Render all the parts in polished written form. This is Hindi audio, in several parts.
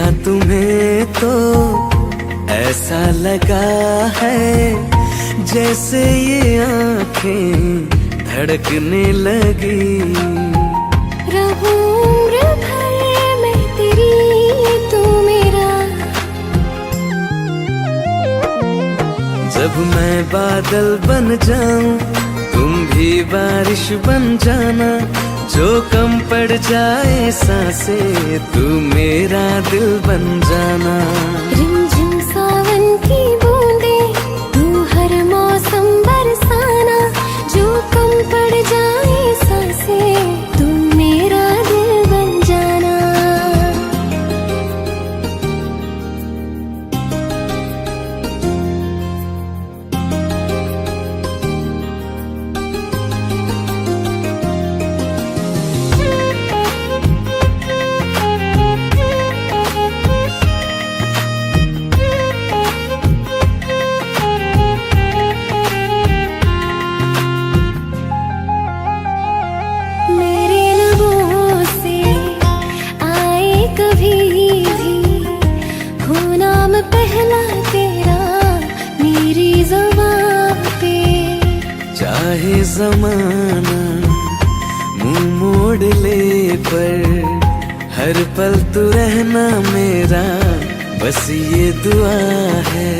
देखा तुम्हें तो ऐसा लगा है जैसे ये आंखें धड़कने लगी। रहूं उम्र भर मैं तेरी, तू मेरा। जब मैं बादल बन जाऊं तुम भी बारिश बन जाना, जो कम पड़ जाए सांसें तू मेरा दिल बन जाना। रिमझिम सावन की बूंदे तू हर मौसम बरसाना, जो कम पड़ जाए सांसें तू मेरा दिल बन जाना। पहला तेरा मेरी ज़बान पे, चाहे जमाना मुंह मोड़ ले पर हर पल तू रहना मेरा, बस ये दुआ है।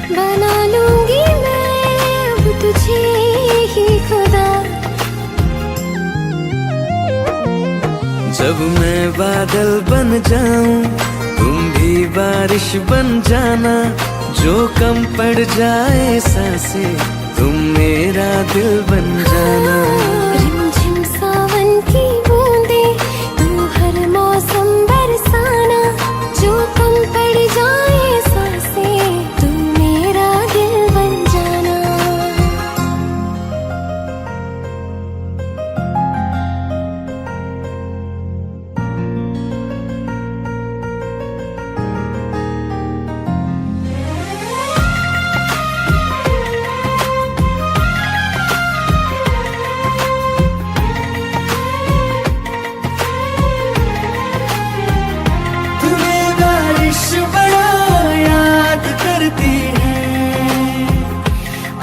बना लूंगी मैं अब तुझे ही खुदा। जब मैं बादल बन जाऊं तुम भी बारिश बन जाना, जो कम पड़ जाए सांसें तुम मेरा दिल बन जाना। रिमझिम सावन की बूंदे तू हर मौसम बरसाना, जो कम पड़ जाए सांसें तू मेरा दिल बन जाना।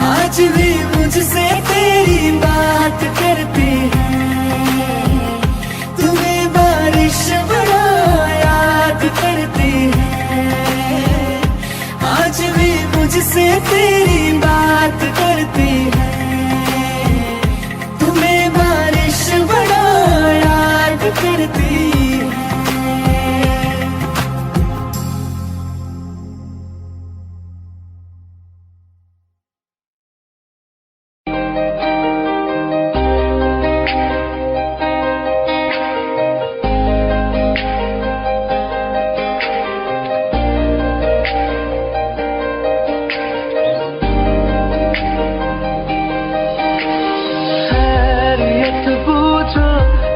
आज भी मुझसे तेरी बात करती है, तुम्हें बारिश बड़ा याद करती है। आज भी मुझसे तेरी बात करती है, तुम्हें बारिश बड़ा याद करती है।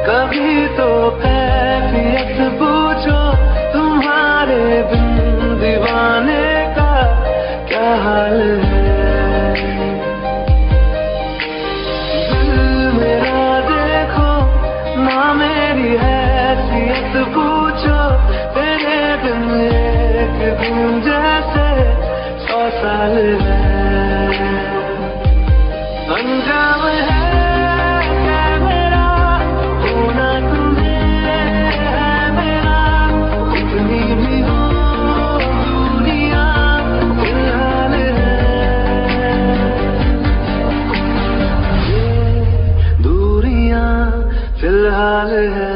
कभी तो कैफियत पूछो, तुम्हारे बिन दीवाने का क्या हाल है। दिल मेरा देखो ना मेरी हैसियत पूछो, तेरे बिन एक दिन जैसे 100 साल है। अंजाम है फिलहाल है।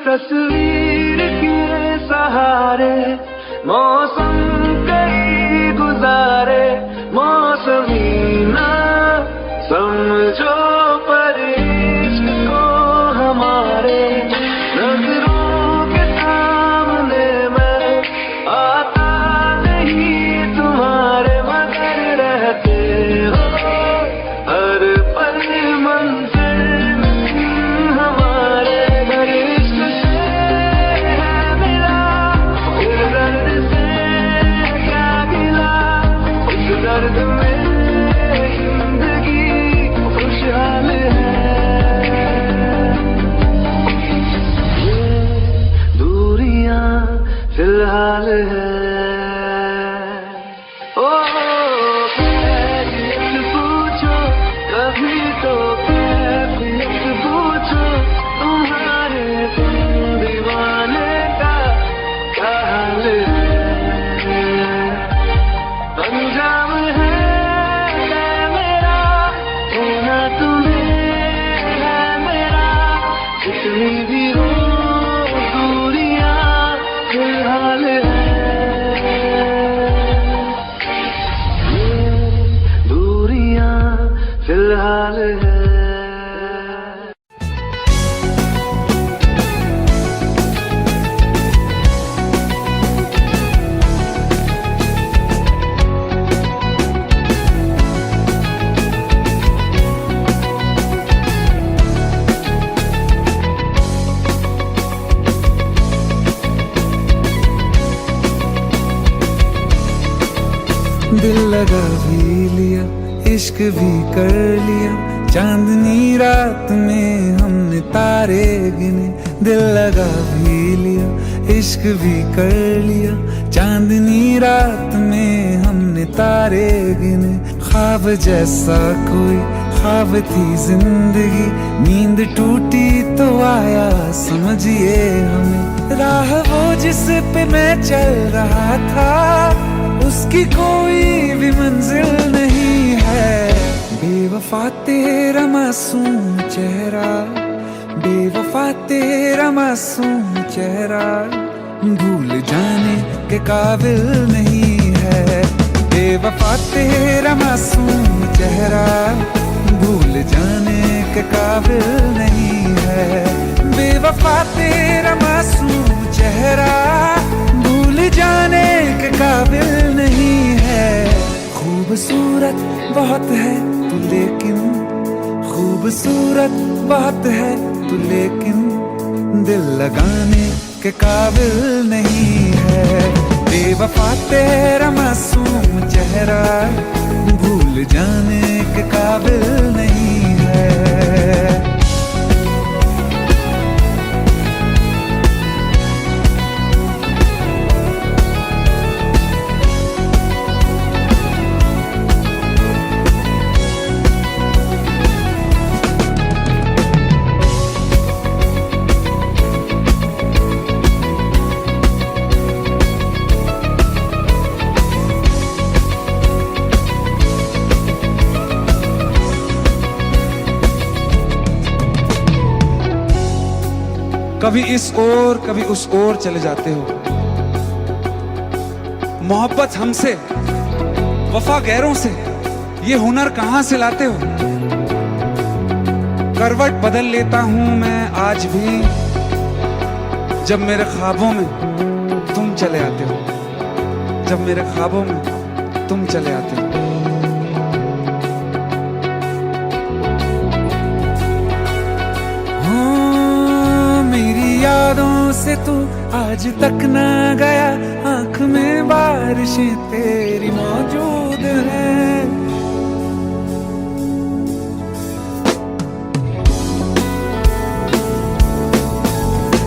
तस्वीर के सहारे मौसम कई गुजारे, मौसमी ना समझो पर इश्क हाल है। दिल लगा भी लिया, इश्क भी कर लिया, चांदनी रात में हमने तारे गिने। दिल लगा भी लिया, इश्क भी कर लिया, चांदनी रात में हमने तारे गिने। ख्वाब जैसा कोई ख्वाब थी जिंदगी, नींद टूटी तो आया समझिए हमें। राह वो जिस पे मैं चल रहा था, उसकी कोई भी मंजिल नहीं है। बेवफा तेरा मासूम चेहरा, बेवफा तेरा मासूम चेहरा, भूल जाने के काबिल नहीं है। बेवफा तेरा मासूम चेहरा, भूल जाने के काबिल नहीं है। बेवफा तेरा मासूम चेहरा, भूल जाने के काबिल नहीं है। खूबसूरत बहुत है तू लेकिन, खूबसूरत बहुत है तू लेकिन, दिल लगाने के काबिल नहीं है। बेवफा तेरा मासूम चेहरा, भूल जाने के काबिल नहीं है। कभी इस ओर कभी उस ओर चले जाते हो। मोहब्बत हमसे, वफा गैरों से, ये हुनर कहां से लाते हो। करवट बदल लेता हूं मैं आज भी, जब मेरे ख्वाबों में तुम चले आते हो, जब मेरे ख्वाबों में तुम चले आते हो। यादों से तू आज तक ना गया, आंख में बारिशें तेरी मौजूद हैं।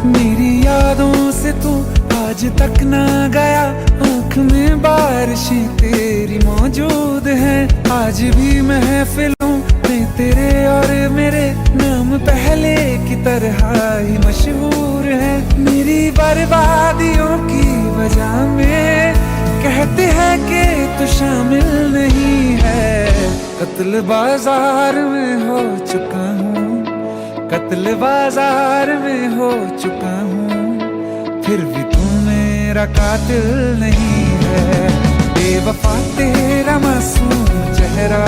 मेरी यादों से तू आज तक ना गया, आंख में बारिशें तेरी मौजूद हैं। आज भी महफिलों में तेरे और मेरे नाम पहले की तरह ही मशहूर है। मेरी बर्बादियों की वजह में कहते हैं कि तू शामिल नहीं है। कत्ल बाजार में हो चुका हूँ, कत्ल बाजार में हो चुका हूँ, फिर भी तू मेरा कातिल नहीं है। बेवफा तेरा मासूम चेहरा,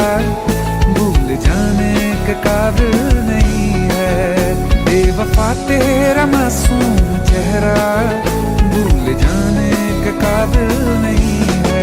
भूल जाने के काबिल नहीं है। बेवफा तेरा मासूम चेहरा, भूल जाने के काबिल नहीं है।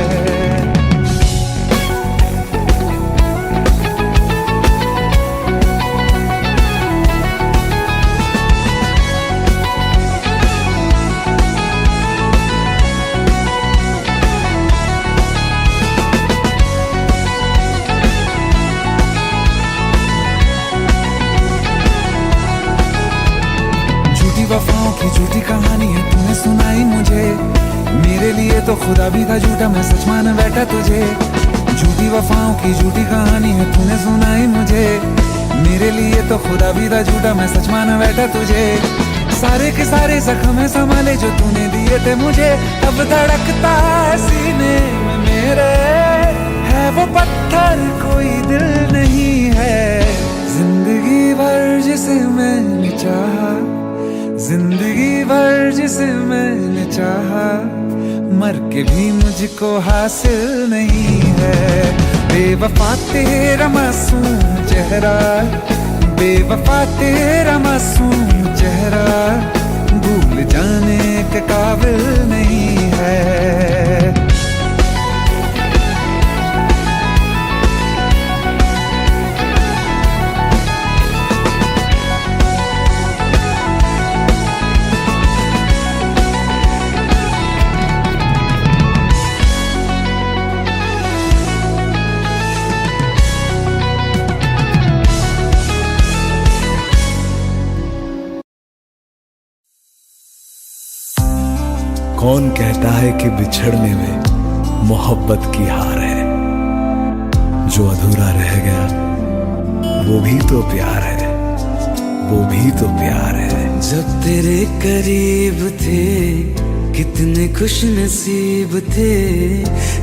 वफाओं की झूठी कहानी है तूने सुनाई मुझे, मेरे लिए तो खुदा भी था झूठा, मैं सच मान बैठा तुझे। झूठी वफाओं की झूठी कहानी है तूने सुनाई मुझे, मेरे लिए तो खुदा भी था झूठा, मैं सच मान बैठा तुझे। सारे के सारे जख्म संभाले जो तूने दिए थे मुझे, अब धड़कता है सीने में मेरे, है वो पत्थर कोई दिल नहीं है। जिंदगी भर जिसे मैंने चाहा, जिंदगी भर जिसे मैंने चाहा, मर के भी मुझको हासिल नहीं है। बेवफा तेरा मासूम चेहरा, बेवफा तेरा मासूम चेहरा भूल जाने के काबिल नहीं है। कौन कहता है कि बिछड़ने में मोहब्बत की हार है, जो अधूरा रह गया वो भी तो प्यार है, वो भी तो प्यार है। जब तेरे करीब थे कितने खुश नसीब थे,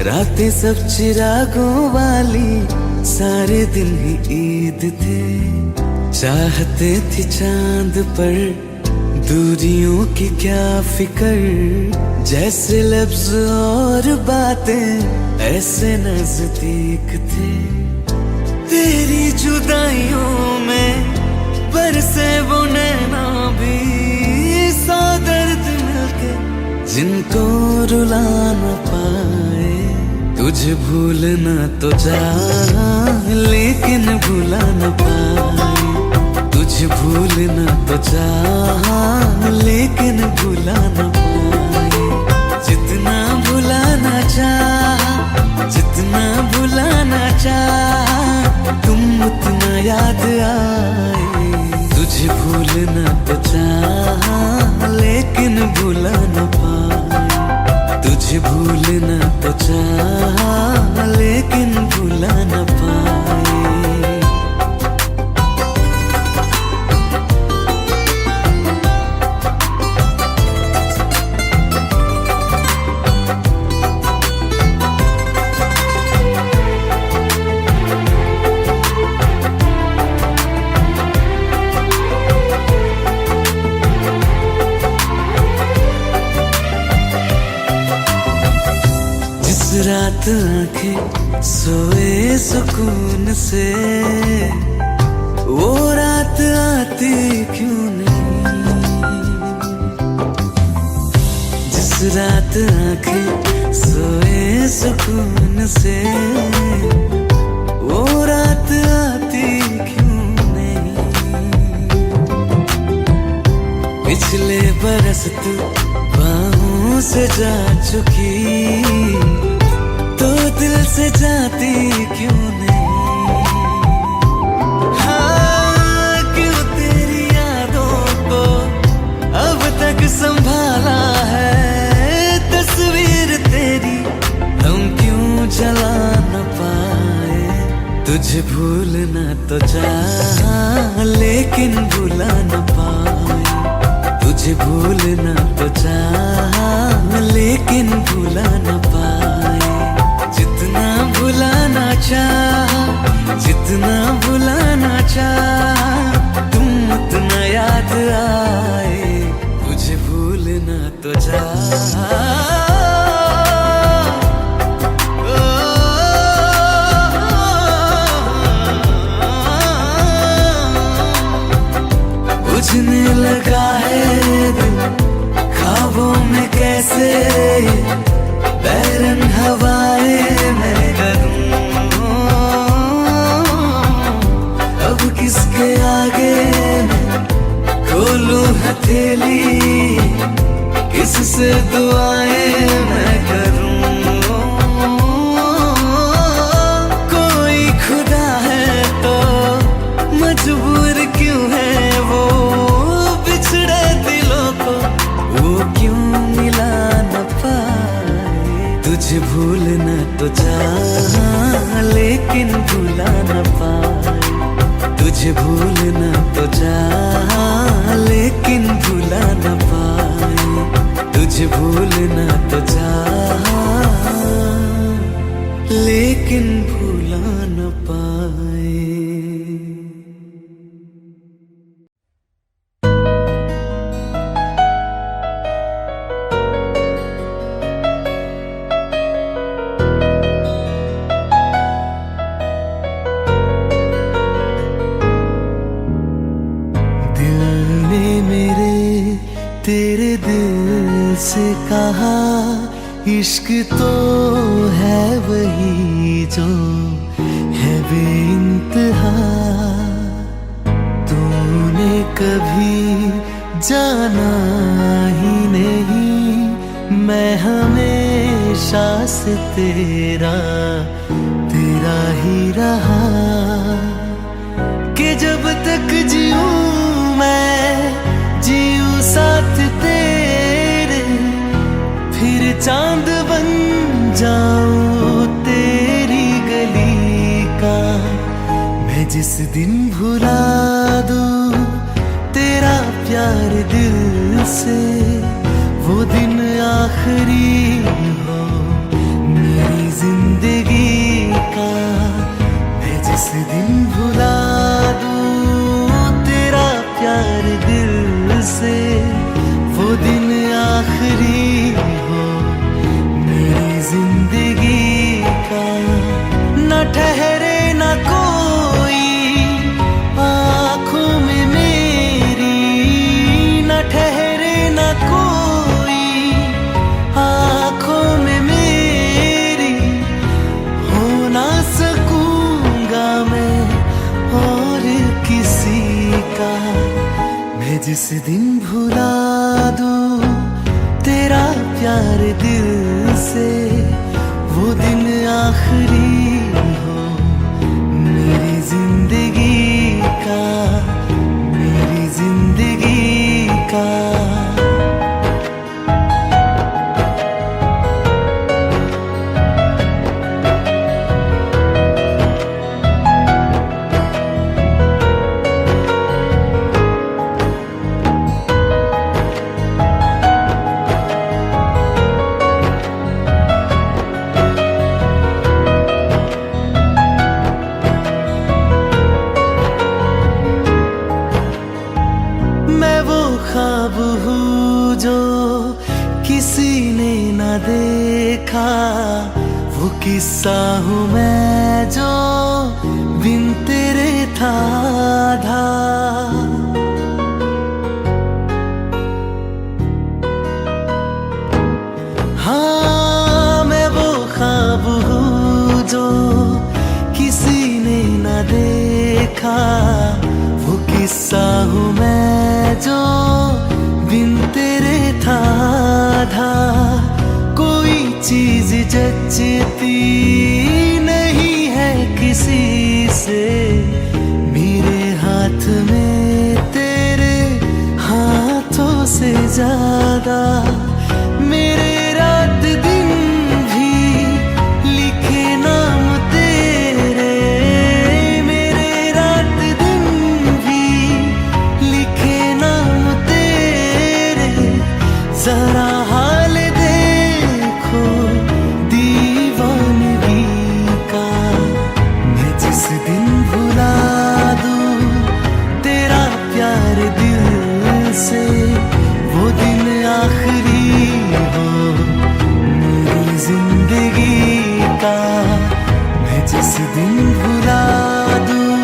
रातें सब चिरागों वाली, सारे दिन ही ईद थे। चाहते थे चांद पर दूरियों की क्या फिकर, जैसे लफ्ज और बातें ऐसे नजदीक थे। तेरी जुदाइयों में बरसे वो नैना भी, सौ दर्द मिलके जिनको रुला न पाए। तुझे भूलना तो चाह लेकिन भुला न पाए, तुझे भूलना तो चाहा लेकिन भुला न पाए। जितना भुलाना चाहा, जितना भुलाना चाहा, तुम उतना याद आए। तुझे भूलना तो चाहा लेकिन भुला न पाए, तुझे भूलना तो चाहा लेकिन भुला न पाए। रात आंखें सोए सुकून से, वो रात आती क्यों नहीं। जिस रात आंखें सोए सुकून से, वो रात आती क्यों नहीं। पिछले बरस तू बाहों से जा चुकी, तो दिल से जाती क्यों नहीं। हाँ, क्यों तेरी यादों को अब तक संभाला है, तस्वीर तेरी हम क्यों जला न पाए। तुझे भूलना तो चाहा लेकिन भुला न पाए, तुझे भूलना तो चाहा लेकिन भुला न पाए। जितना भुलाना चाहा, जितना भुलाना चाहा, तुम उतना याद आए। तुझे भूलना तो चाहा, बुझने लगा है दिल ख्वाबों में कैसे, बैरन हवाएं मैं करूं। अब किसके आगे मैं खोलूं हथेली, किससे दुआएं मैं करूं। कोई खुदा है तो मजबूर क्यों है वो, बिछड़े दिलों को वो क्यों मिला न पाए। तुझे भूलना तो चाहा लेकिन भुला न पाए, तुझे भूलना तो चाहा लेकिन भुला न पाए, तुझे भूलना तो चाहा लेकिन भुला न पाए। इश्क तो है वही जो है बेइंतहा, तूने कभी जाना ही नहीं, मैं हमेशा से तेरा तेरा ही रहा। कि जब तक जीऊं मैं जीऊं साथ तेरे, फिर चांद बन जाऊं तेरी गली का। मैं जिस दिन भुला दूं तेरा प्यार दिल से, वो दिन आखिरी हो मेरी जिंदगी का। मैं जिस दिन भुला दूं तेरा प्यार दिल से, वो दिन आखिरी हो मेरी जिंदगी का। न ठहरे न कोई आँखों में मेरी, न ठहरे न कोई आँखों में मेरी, हो ना सकूंगा मैं और किसी का। मैं जिस दिन भुला दूं तेरा प्यार दिल से, वो दिन आखिरी हो मेरी जिंदगी का, मेरी जिंदगी का। ख्वाब हूँ जो किसी ने न देखा, वो किस्सा हूँ मैं जो बिन तेरे था आधा। हाँ मैं वो ख्वाब हूँ जो किसी ने न देखा, वो किस्सा हूँ मैं जो बिन तेरे था आधा। कोई चीज जचती नहीं है किसी से, मेरे हाथ में तेरे हाथों से ज्यादा। मेरे रात दिन भी लिखे नाम तेरे, मेरे रात दिन भी लिखे नाम तेरे। जरा हाल देखो दीवानगी का, मैं जिस दिन भुला दूं तेरा प्यार दिल से, वो दिन आखिरी हो मेरी जिंदगी का। मैं जिस दिन भुला दूं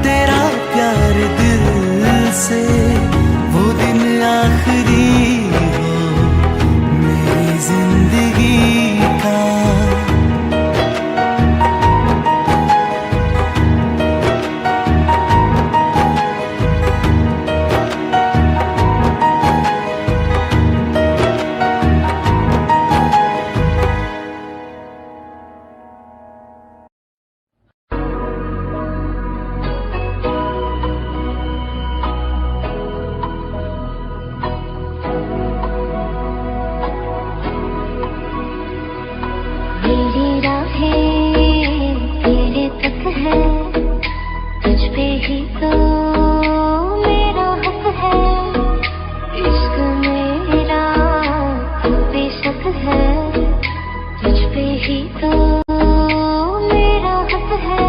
तेरा प्यार दिल से, वो दिन आखिरी हो मेरी जिंदगी का। मेरी राहें तेरे तक है, तुझ पे ही तो मेरा हक है। इश्क मेरा तू बेशक है, तुझ पे ही तो मेरा हक है।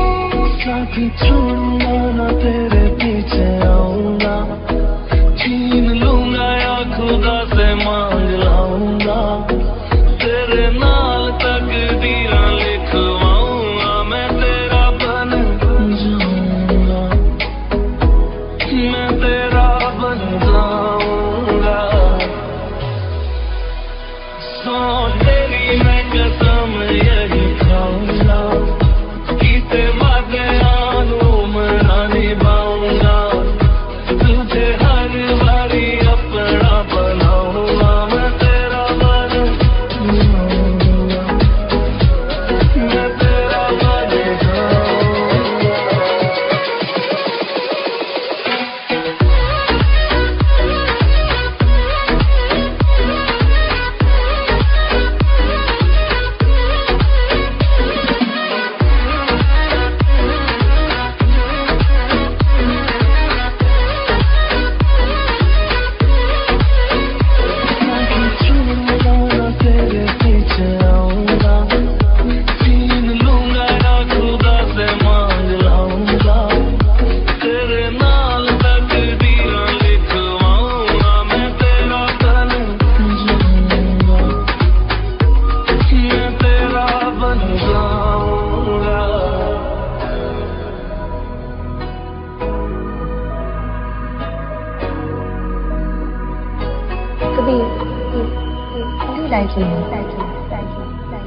साथी छोड़ूंगा ना तेरे पीछे आऊंगा, छीन लूंगा या खुदा से मांग लाऊंगा। तेरे नाल तकदीरां लिखवाऊंगा, मैं तेरा बन जाऊंगा, मैं तेरा बन जाऊंगा। सो तेरी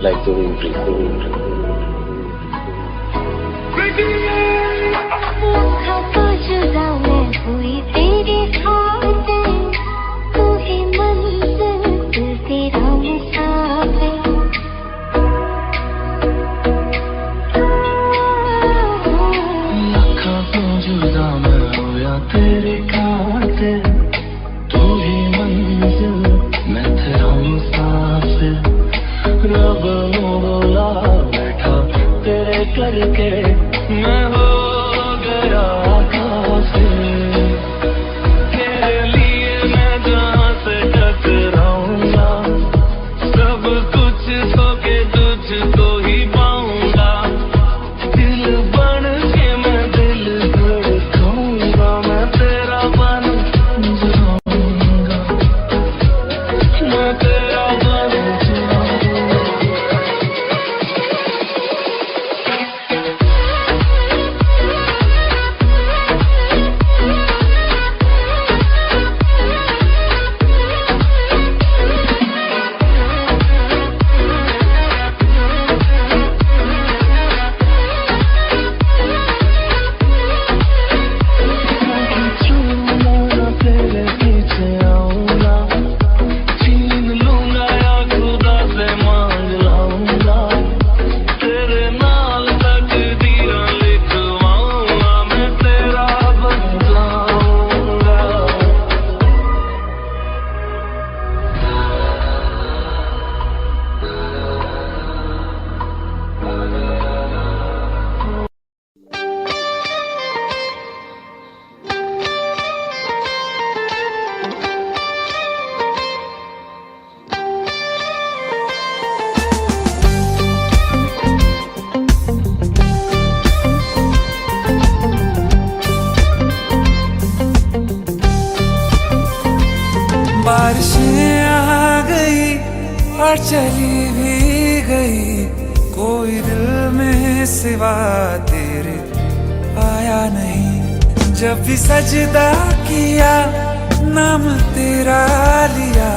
like the wind breeze. खफा जुदा मैं हुई तेरी खातिर, तू ही मंजिल दिल तेरा मुसाफिर। लखा तो जुदा मैं होया तेरी खातिर, तू ही मंजिल मैं तेरा मुसाफिर। रब नू बोला बैठा तेरे करके मैं हो गया काफिर। तेरे लिए मैं जहाँ से टकराऊंगा, सब कुछ खो के तुझको ही पाऊंगा। दिल बन के मैं दिल धड़काऊंगा, मैं तेरा बन जाऊंगा, मैं तेरा बन जाऊंगा। तेरे पीछे आऊंगा, छीन लूंगा या खुदा से मांग लाऊंगा। तेरे नाल तकदीरां लिखवाऊंगा, मैं तेरा बन जाऊंगा। बारिशें आ गई और चली भी गई, कोई दिल में सिवा तेरे आया नहीं। जब भी सजदा किया नाम तेरा लिया,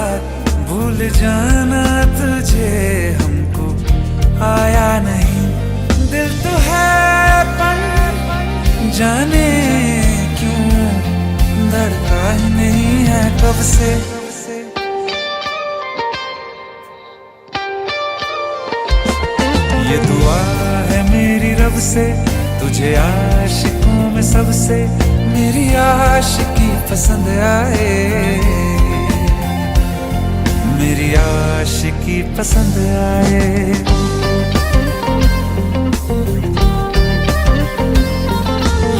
भूल जाना तुझे हमको आया नहीं। दिल तो है पर जाने क्यों धड़का ही नहीं है कब से। ये दुआ है मेरी रब से, तुझे आशिकों में सबसे मेरी आशिकी पसंद आए, मेरी आशिकी पसंद आए।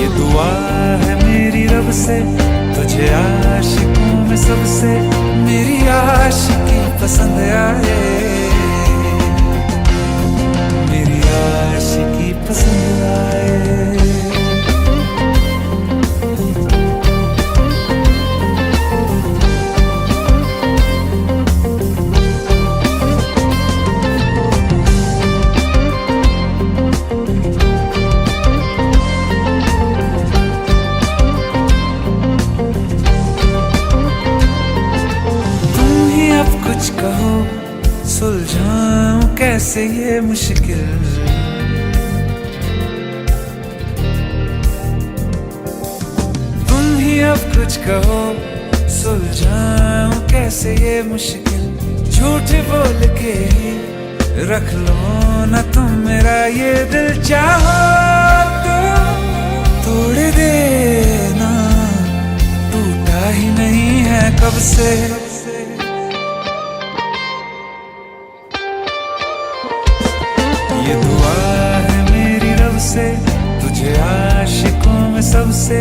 ये दुआ है मेरी रब से, तुझे आशिकों में सबसे मेरी आशिकी पसंद आए, मेरी आशिकी पसंद आए। कुछ कहो सुलझाऊं कैसे ये मुश्किल, तुम ही अब कुछ कहो सुलझाऊं कैसे ये मुश्किल। झूठ बोल के ही रख लो ना तुम मेरा ये दिल, चाहो तो तोड़ देना, टूटा ही नहीं है कब से। ये दुआ है मेरी रब से, तुझे आशिकों में सबसे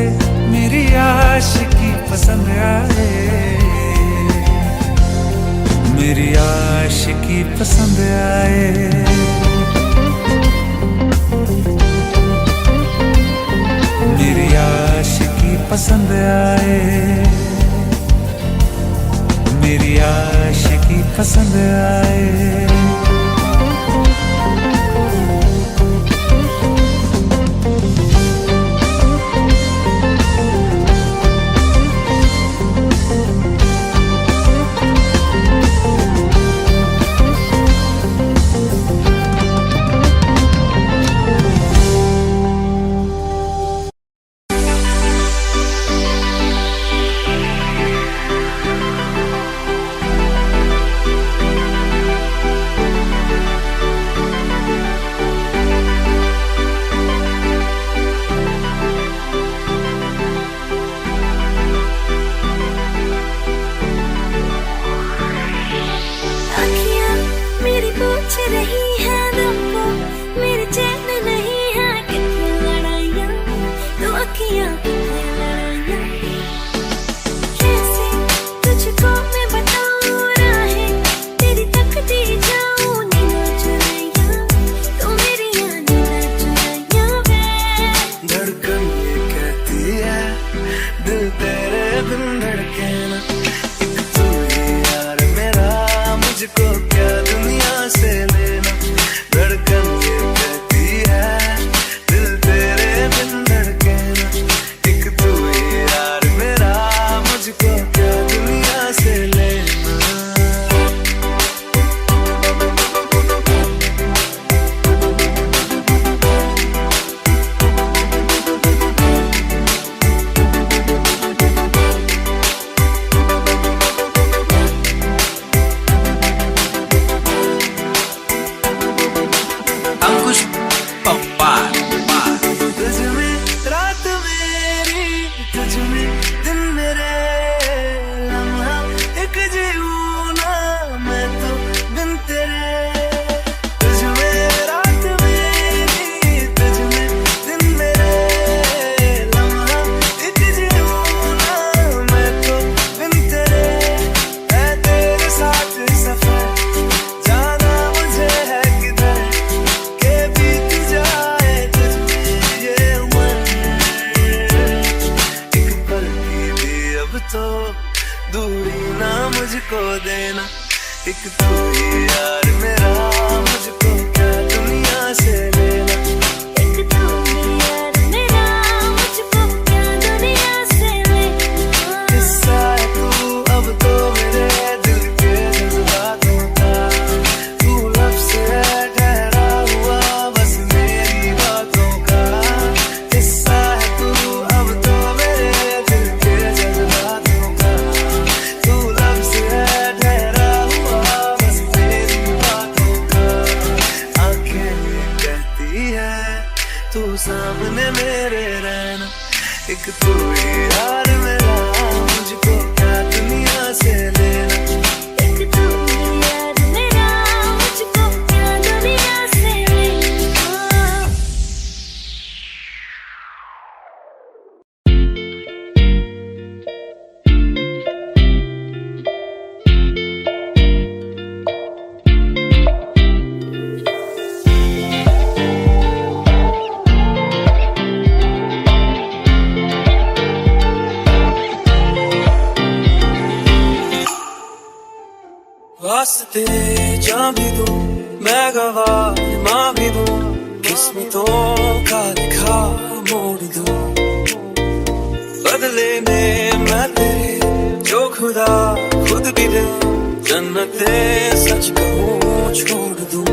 मेरी आशिकी पसंद आए, मेरी आशिकी पसंद आए। मेरी आशिकी पसंद आए, मेरी आशिकी पसंद आए। एक तू ही यार मेरा, मुझको क्या दुनिया से लेना। एक तू ही यार मेरा, मुझको क्या दुनिया से लेना। किस्सा है तू अब तो मेरे दिल के जज्बातों का, तू लफ्ज़ है ठहरा हुआ बस मेरी बातों का। किस्सा है तू अब तो मेरे दिल के जज्बातों का, तू लफ्ज़ है ठहरा हुआ बस मेरी बातों का। आंखें कहती है तू सामने मेरे रहना, एक तू ही यार मेरा, मुझको क्या दुनिया से लेना। एक तू ही यार मेरा, मुझको क्या दुनिया से लेना। वास्ते जा भी दूं मैं गवाह माँ भी दूं, किस्मतों का लिखा मोड़ दूं। बदले में मैं तेरे जो खुदा खुद भी दे, जन्नते सच कहूँ छोड़ दूं।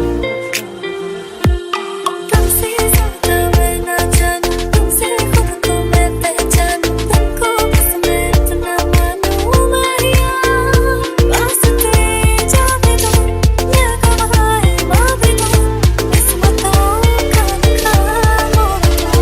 तुमसे ज्यादा मैं ना जानूं, तुमसे खुद को मैं पहचानूं, तुमको बस मैं इतना मानूं माहिया। वास्ते जा भी दूं मैं गवाह माँ भी दूं, किस्मतों का लिखा मोड़ दूं।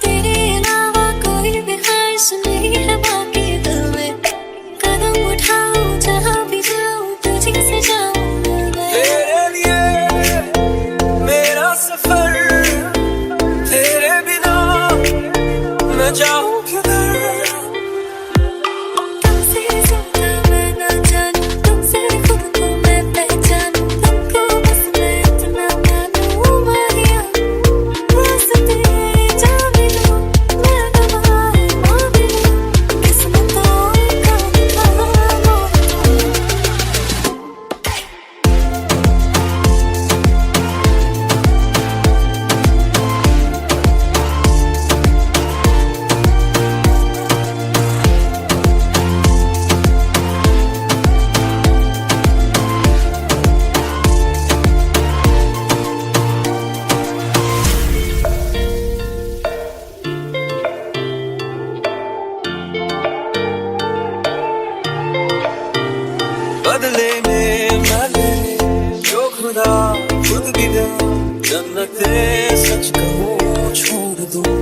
तेरे अलावा कोई भी ख्वाहिश नहीं है बाकी दिल में, कदम उठाऊं जहाँ भी जाऊं तुझी से जाऊं मैं। तेरे लिए मेरा सफर, तेरे बिना मैं जाऊं किधर। तुमसे ज्यादा मैं ना जानूं, तुमसे खुद को मैं पहचानूं, तुमको बस मैं इतना मानूं माहिया। वास्ते जा भी दूं मैं गवाह माँ भी दूं, किस्मतों का लिखा मोड़ दूं। बदले में मैं तेरे जो खुदा खुद भी दे, जन्नते सच कहूँ छोड़ दूं।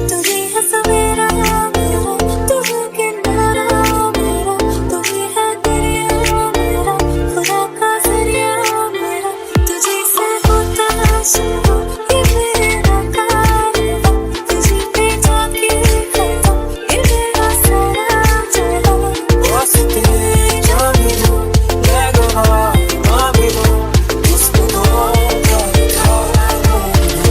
तू ही है सवेरा मेरा, तू है किनारा मेरा, तू ही है दरिया मेरा, खुदा का जरिया मेरा। तुझे से होता शुरू ये मेरा कारवां, तुझी पे जाके खत्म ये मेरा सारा जहां। वास्ते जा भी दूं मैं गवाह माँ भी दूं, किस्मतों का लिखा मोड़ दूं।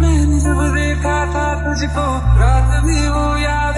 मैंने जब देखा था तुझको, रात भी वो याद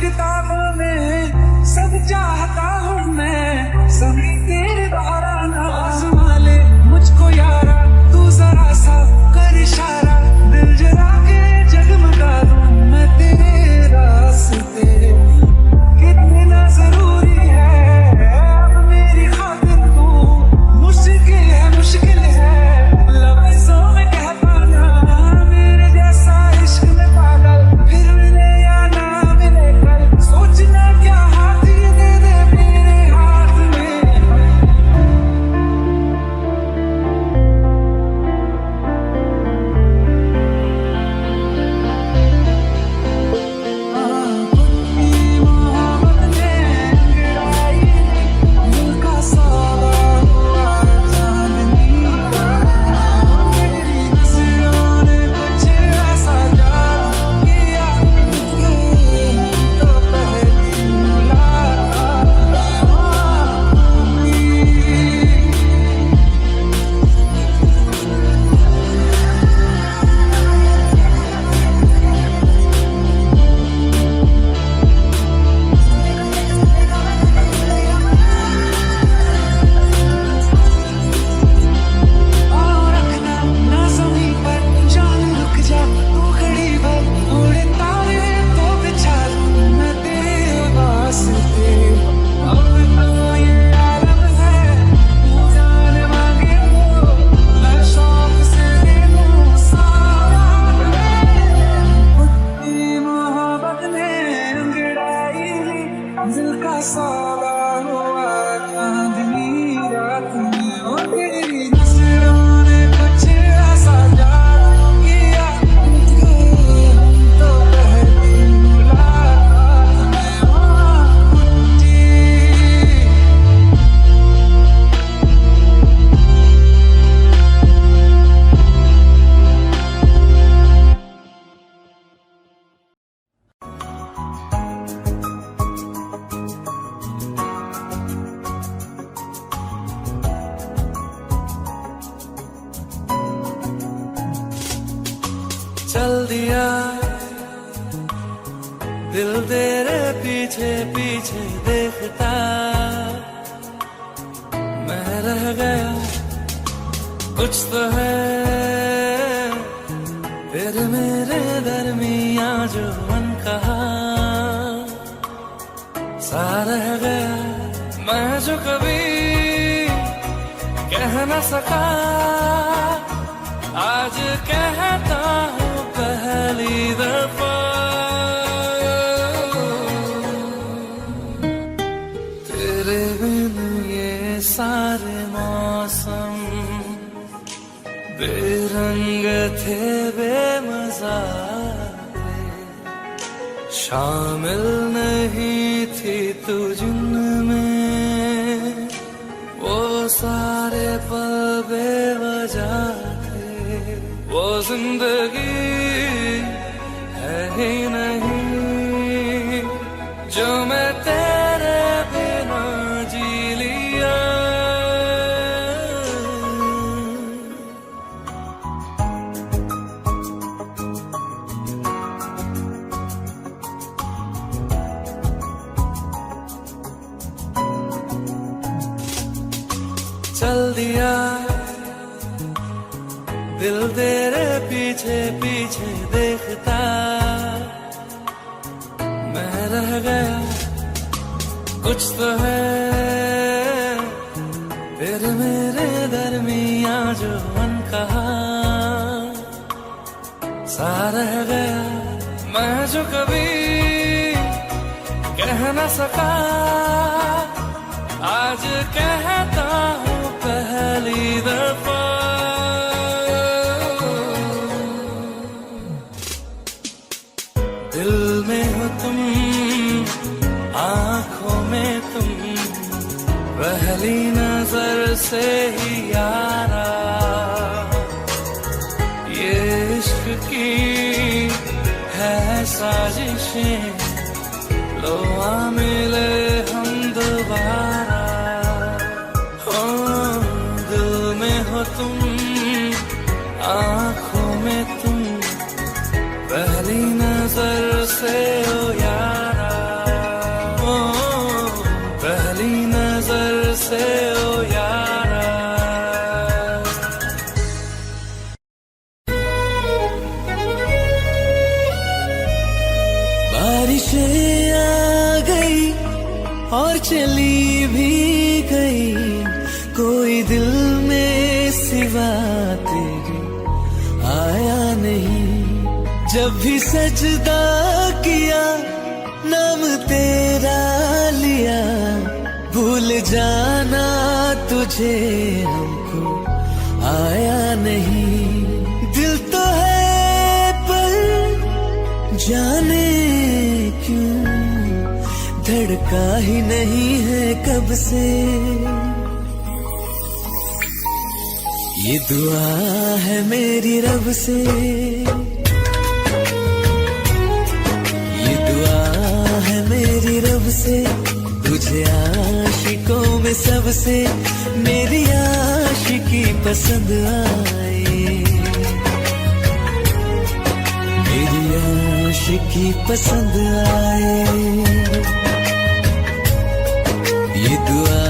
किताबों में सब चाहता हूँ मैं, सभी तेरे द्वारा ना आज़मा ले मुझको यारा, तू जरा सा कर इशारा, दिल जला के जगमगा दूं मैं तेरे रास्ते। कितना जरूरी है अब मेरी खातिर तू, मुश्किल है लफ्ज़ों में कह पाना, मेरे जैसा इश्क में पागल फिर मिले या ना मिले कल, सोचना क्या हाथ ये दे दे मेरे हाथ में। अपनी मोहब्बत ने गिराई दिल का सावा हुआ चांदनी का, मेरी नजरों ने कुछ ऐसा जादू किया, तो पहली मुलाकात हुई। और रखना ना ज़मीं पर जान रुक जा तू घड़ी भर, उड़े तारे तो बिछा दूं मैं तेरे वास्ते। अब तो ये आलम है तू जान मांगे तो मैं शौक से दे दूं सारा। अपनी मोहब्बत ने अंगड़ाई दिल का सावा हुआ चांदनी रात में, ओ तेरी नजरों ने कुछ ऐसा जादू किया, तो पहली मुलाकात में कुटी। चल दिया दिल तेरे पीछे पीछे देखता, मैं रह गया कुछ तो है तेरे मेरे दरमिया जो मन कहा, सा रह गया मैं जो कभी कह न सका, आज कहता हूँ पहली दफा। तेरे बिन ये सारे मौसम बेरंग थे बेमजा थे, शामिल नहीं थी तू जिनमें वो सारे पल बेवजह थे, वो जिंदगी है ही नहीं जो मैं तेरे बिना जी लिया। चल दिया दिल तेरे पीछे पीछे देखता, मैं रह गया कुछ तो है तेरे मेरे दरमिया जो मन कहा, सा रह गया मैं जो कभी कह न सका, आज कहता हूँ पहली दफा। दिल में हो तुम आँखों में तुम, पहली नजर से ही यारा, ये इश्क की है साजिशें, लो आ मिले हम दोबारा। हो दिल में हो तुम आँखों में तुम, पहली नजर से ओ यारा। बारिशें आ गई और चली भी गई, कोई दिल में सिवा तेरे आया नहीं। जब भी सजदा किया नाम तेरा लिया, भूल जाना तुझे हमको आया नहीं। दिल तो है पर जाने क्यों धड़का ही नहीं है कब से। ये दुआ है मेरी रब से, ये दुआ है मेरी रब से, तुझे आशिकों में सबसे मेरी आशिकी पसंद आए, मेरी आशिकी पसंद आए। ये दुआ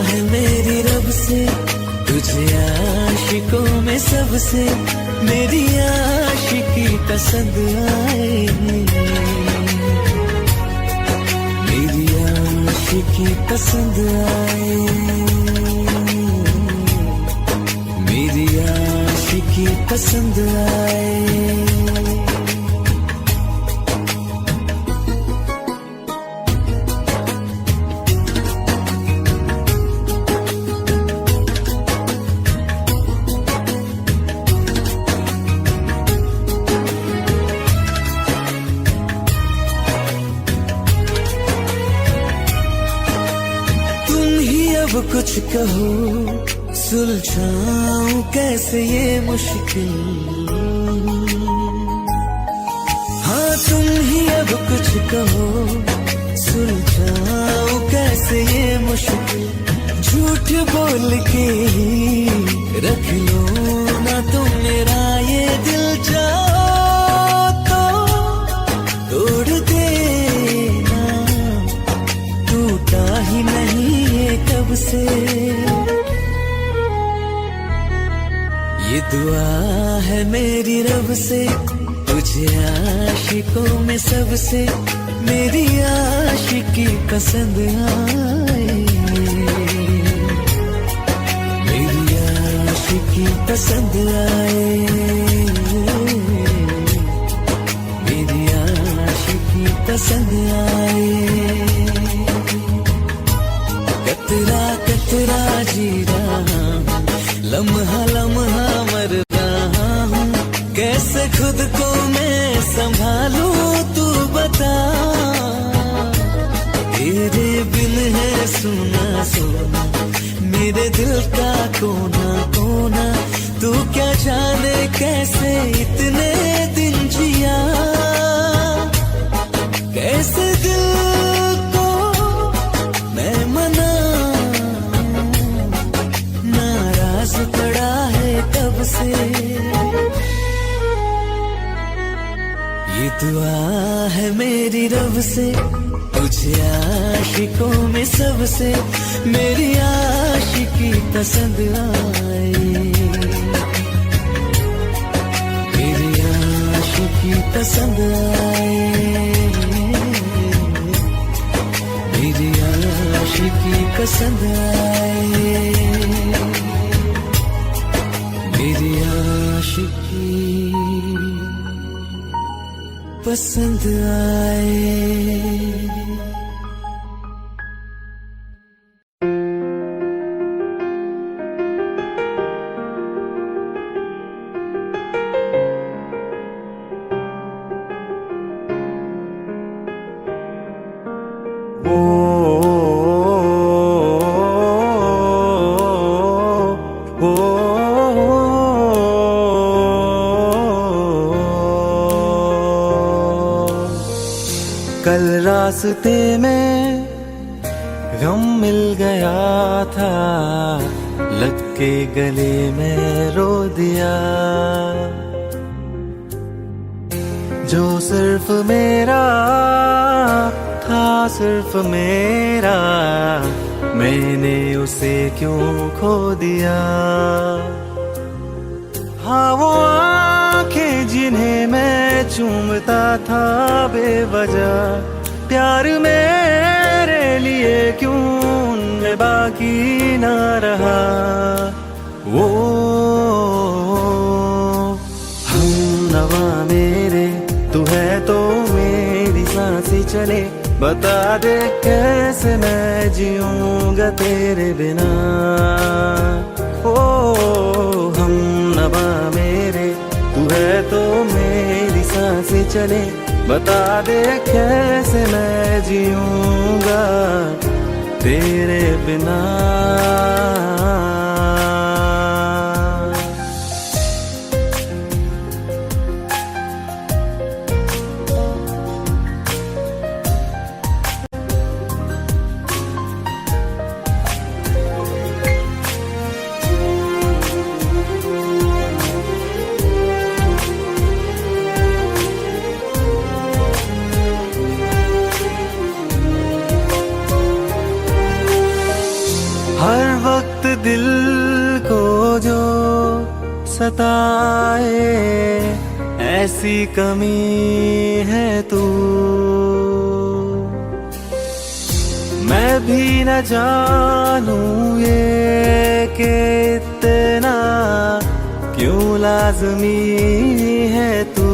है मेरी रब से, तुझे आशिकों में सबसे मेरी आशिकी पसंद आए, मेरी आशिकी पसंद आए, मेरी आशिकी पसंद आए। अब कुछ कहो सुलझाऊं कैसे ये मुश्किल, हाँ तुम ही अब कुछ कहो सुलझाऊं कैसे ये मुश्किल। झूठ बोल के ही रख लो ना तुम मेरा ये दिल, जाओ तो तोड़ देना, टूटा ही नहीं कब से। ये दुआ है मेरी रब से, तुझे आशिकों में सबसे मेरी आशिकी पसंद आए, मेरी आशिकी पसंद आए, मेरी आशिकी पसंद आए। कतरा कतरा जी रहा हूँ, लम्हा लम्हा मर रहा हूँ, कैसे खुद को मैं संभालूं तू बता। तेरे बिन है सुना सुना मेरे दिल का कोना कोना, तू क्या जाने कैसे इतने दिन जिया, कैसे दिल को मैं मना, नाराज पड़ा है कब से। ये दुआ है मेरी रब से, तुझे आशिकों में सबसे मेरी आशिकी पसंद आए, मेरी आशिकी पसंद आए, मेरी आशिकी पसंद आए, मेरी आशिकी पसंद आए। कल रास्ते में गम मिल गया था, लग के गले में रो दिया, जो सिर्फ मेरा था सिर्फ मेरा, मैंने उसे क्यों खो दिया। हाँ वो आंखें जिन्हें मैं चूमता था बेवजह, प्यार मेरे लिए क्यों उनमें बाकी ना रहा। वो हम नवा मेरे, तू है तो मेरी सांसें चले, बता दे कैसे मैं जीऊंगा तेरे बिना। ओ हम नवा मेरे, तू है तो मेरी सांसें चले, बता दे कैसे मैं जीऊंगा तेरे बिना। हर वक्त दिल को जो सताए, ऐसी कमी है तू। मैं भी न जानूं ये कि इतना क्यों लाज़मी है तू।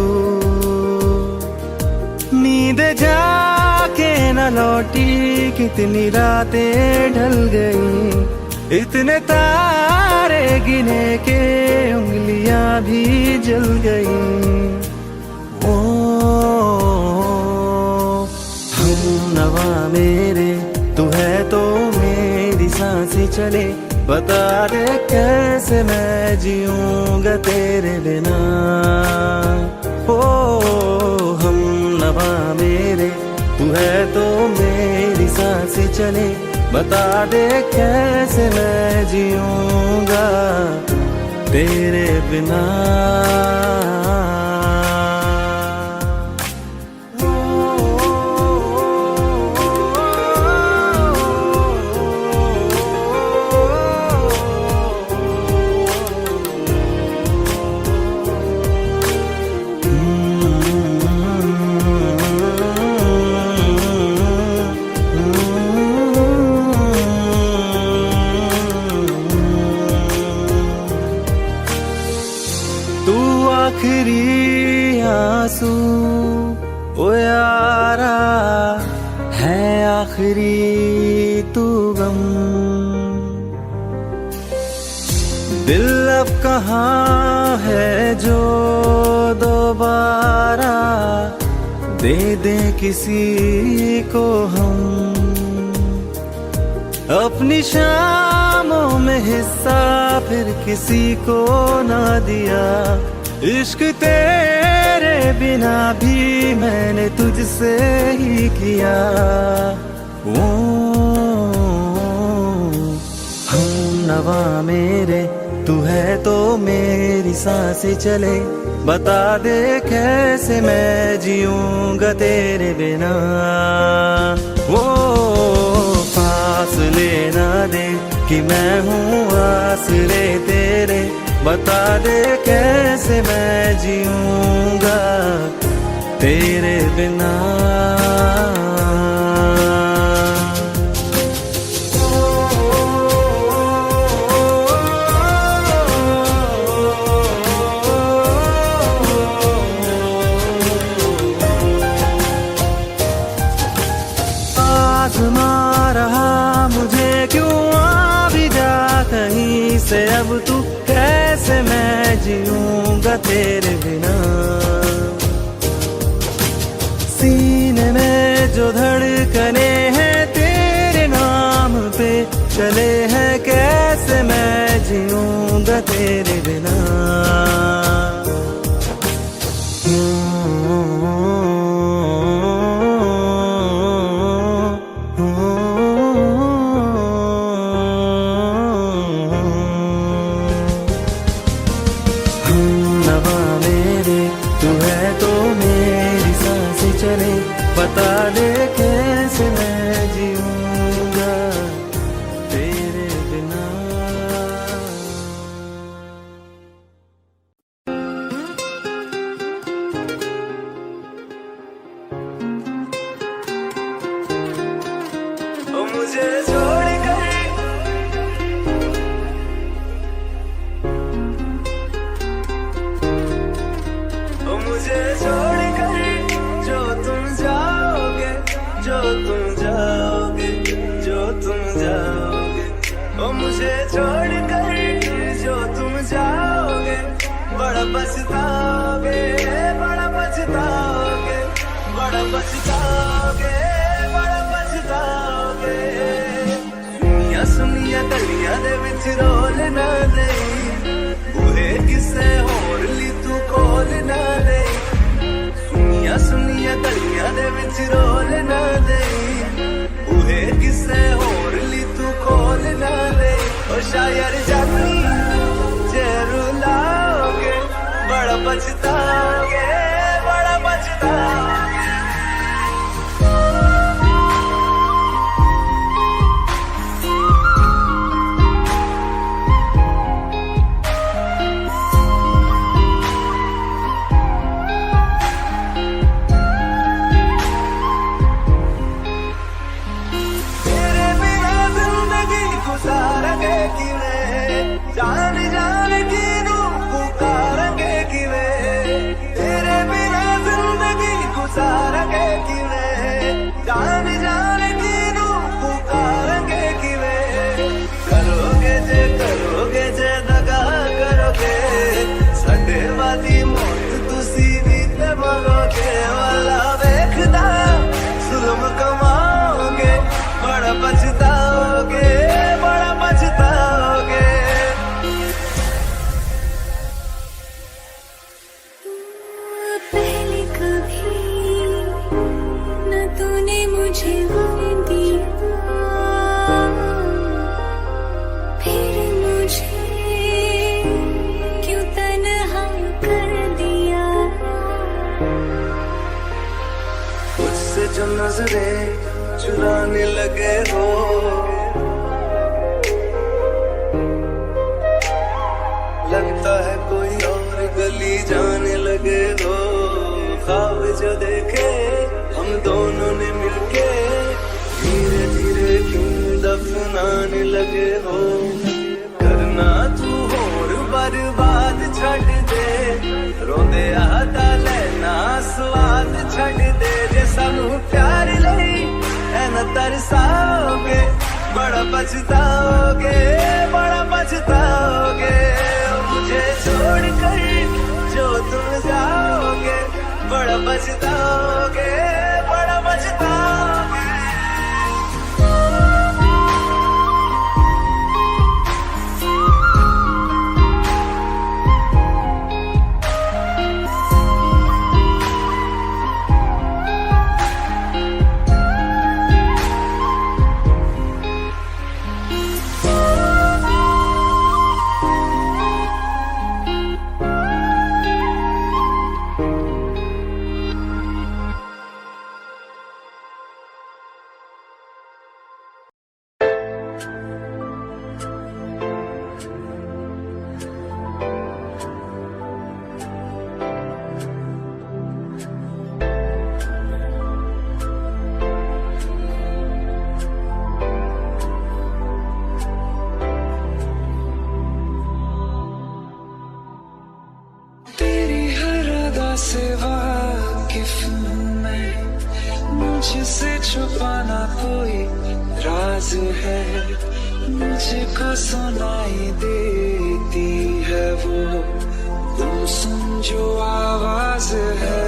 नींद जाके न लौटी, कितनी रातें ढल गई, इतने तारे गिने के उंगलियां भी जल गई। ओ हम नवा मेरे, तू है तो मेरी सांसें चले, बता दे कैसे मैं जीऊंगा तेरे बिना। ओ हम नवा मेरे, तू है तो मेरी सांसें चले, बता दे कैसे मैं जीऊंगा तेरे बिना। आखिरी आंसू ओ यारा है, आखिरी तू गम। दिल अब कहाँ है जो दोबारा दे दे किसी को हम। अपनी शामों में हिस्सा फिर किसी को ना दिया, इश्क तेरे बिना भी मैंने तुझसे ही किया। ओ हम नवा मेरे, तू है तो मेरी सांसें चले, बता दे कैसे मैं जीऊंगा तेरे बिना। वो फासले ना दे कि मैं हूँ आसरे तेरे, बता दे कैसे मैं जीऊंगा तेरे बिना। आज़मा रहा मुझे क्यों आ भी जा कहीं से, अब तू कैसे मैं जीऊंगा तेरे बिना। सीने में जो धड़कने हैं तेरे नाम पे चले हैं, कैसे मैं जीऊंगा तेरे बिना। बता दे कैसे मैं जीऊंगा तेरे बिना। मुझे छोड़ कर मुझे छोड़ कर जो तुम जाओगे, जो तुम जाओगे, जो तुम जाओगे, ओ मुझे छोड़ कर जो तुम जाओगे, बड़ा पछताओगे, बड़ा पछताओगे, बड़ा पछताओगे, बड़ा पछताओगे। सुनिया सुनिया गलियां दे विच रोल ना दे, बूहे किसे होर ली तू कोल ना दे। सुनिया सुनिया गलियां दे विच रोल ना दे, बूहे किसे होर ली तू कोल ना दे। ओ शायर जानी जे रुलाओगे, बड़ा पछताओगे, बड़ा पछताओगे। जान जान की नू पुकारेंगे किवे, तेरे बिना जिंदगी गुजारेंगे किवे। जान जान की नू पुकारेंगे किवे, करोगे जे दगा करोगे, साडे वादी मौत तुसी भी ते मरोगे। वाला वेखदा जुल्म कमाओगे, बड़ा पछताओगे, बड़ा पछताओगे। पहले कभी न तूने मुझे गम दिया, फिर मुझे क्यों तन्हा कर दिया। मुझसे जो नजरें चुराने लगे हो, लगता है कोई और गली जाने लगे हो। ख्वाब जो देखे हम दोनों ने मिलके, धीरे धीरे क्यों दफनाने लगे हो। करना तू होर बर्बाद छड़ दे, रोंदे आता लेना स्वाद छड़ दे। जे सानू प्यार लई ऐना तरसाओगे, बड़ा पछताओगे, बड़ा पछताओगे। मुझे छोड़ कर जो तुम जाओगे, बड़ा पछताओगे, बड़ा पछताओगे। से वाकिफ हूँ मैं, मुझसे छुपाना कोई राज है। मुझको सुनाई देती है वो गुमसुम जो आवाज है।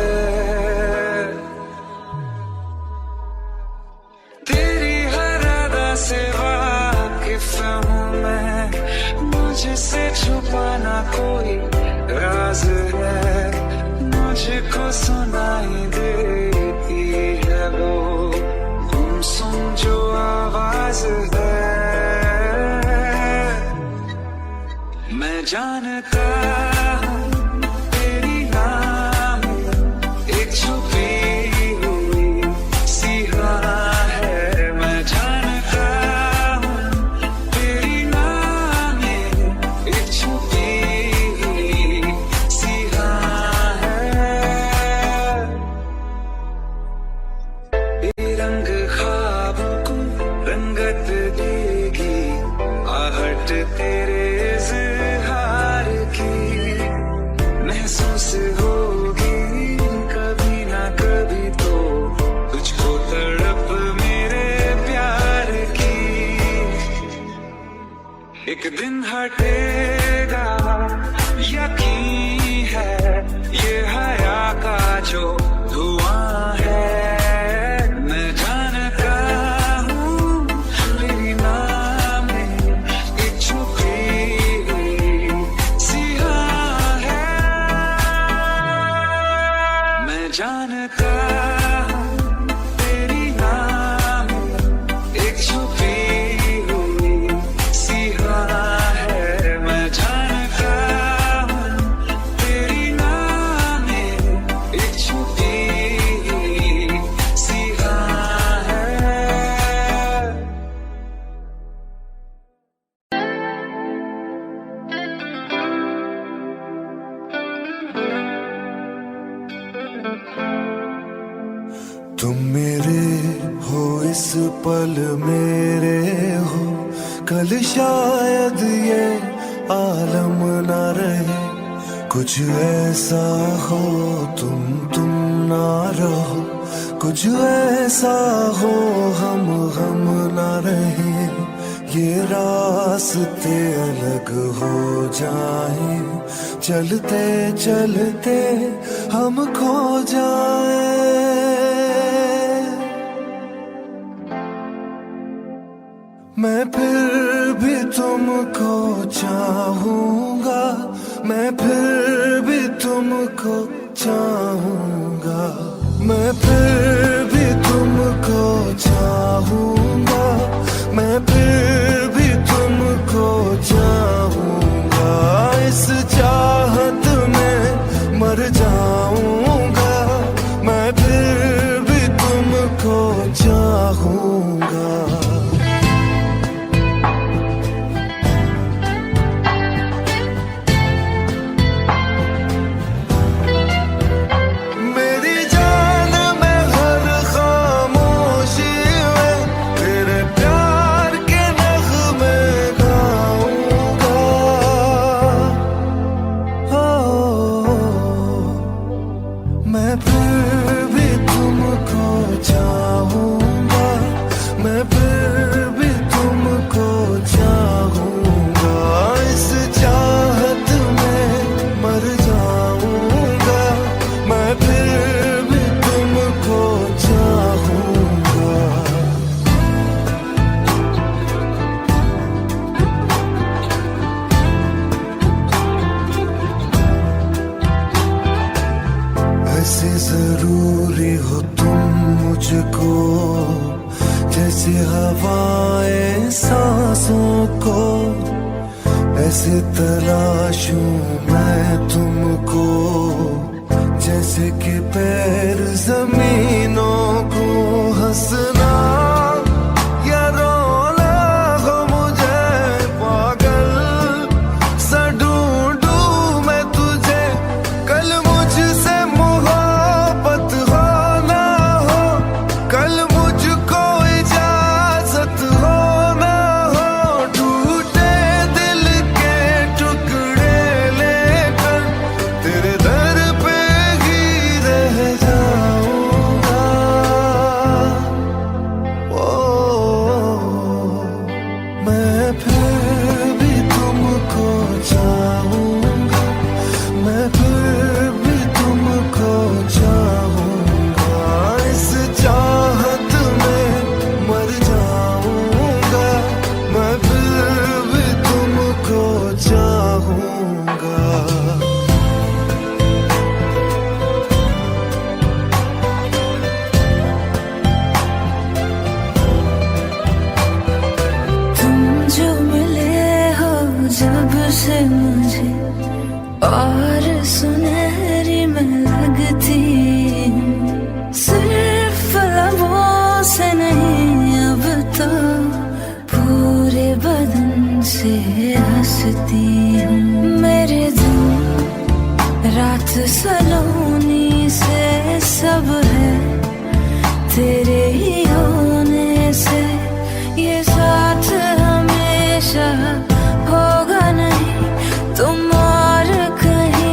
तेरी हर अदा से वाकिफ हूँ मैं, मुझसे छुपाना कोई राज है। मुझको सुनाई देती है वो गुमसुम जो आवाज है। मैं जानता हूँ तेरी नाम एक छुपी हुई सी राह है। मैं जानता हूँ तेरी नाम एक छुपी हुई सी राह है। ये रंग ख्वाबों को रंग एक दिन हटेगा, यकीन है ये हया का जो धुआं है। मैं जानता हूँ मेरी नाम एक छुपी सी हाँ है। मैं जानता हूँ तेरी नाम एक छुपी हुई सी हाँ है। मैं जानता हूँ तेरी नाम एक छुपी हुई सी हाँ है। तुम मेरे हो इस पल मेरे हो, कल शायद ये आलम ना रहे। कुछ ऐसा हो तुम ना रहो, कुछ ऐसा हो हम ना रहे। ये रास्ते अलग हो जाए, चलते चलते हम खो जाए। मैं फिर भी तुमको चाहूंगा, मैं फिर भी तुमको चाहूंगा, मैं फिर भी तुमको चाहूंगा, मैं फिर भी तुमको चाहूंगा। इस चाहत में मर जाऊंगा, मैं फिर भी तुमको चाहूंगा। मैं फिर भी तुमको चाहूंगा, मैं फिर भी तुमको चाहूंगा। इस चाहत में मर जाऊंगा, मैं फिर भी तुमको चाहूंगा। ऐसे जरूरी हो तुम मुझको, जैसे हवाएं सांसों को। ऐसे तलाशूं मैं तुमको, जैसे कि पैर जमीनों को। हंसना या रोना हो मुझे पागल सा ढूंढूं मैं तुझे। कल मुझसे मोहब्बत हो ना हो, कल मुझको इजाजत हो ना हो। टूटे दिल के टुकड़े लेकर तेरे दर पे ही रह जाऊंगा। ओ मैं फिर भी तुमको चाहूंगा, मैं फिर भी तुमको चाहूंगा। इस चाहत में मर जाऊंगा, मैं फिर भी तुमको चाहूंगा। तुम जो मिले हो जब से मुझे, और सुनहरी मैं लगती हूँ। सिर्फ लबों से नहीं अब तो पूरे बदन से हंसती हूँ। मेरे दिन रात सलोनी से सब है तेरे ही होने से। ये साथ हमेशा होगा नहीं तुम और कहीं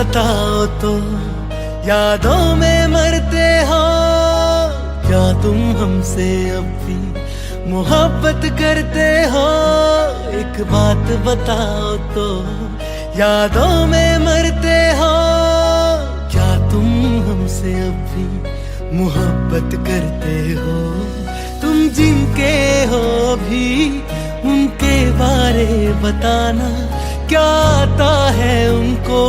बताओ तो यादों में मरते हो, क्या तुम हमसे अब भी मोहब्बत करते हो? एक बात बताओ तो यादों में मरते हो, क्या तुम हमसे अब भी मोहब्बत करते हो? तुम जिनके हो भी उनके बारे बताना, क्या आता है उनको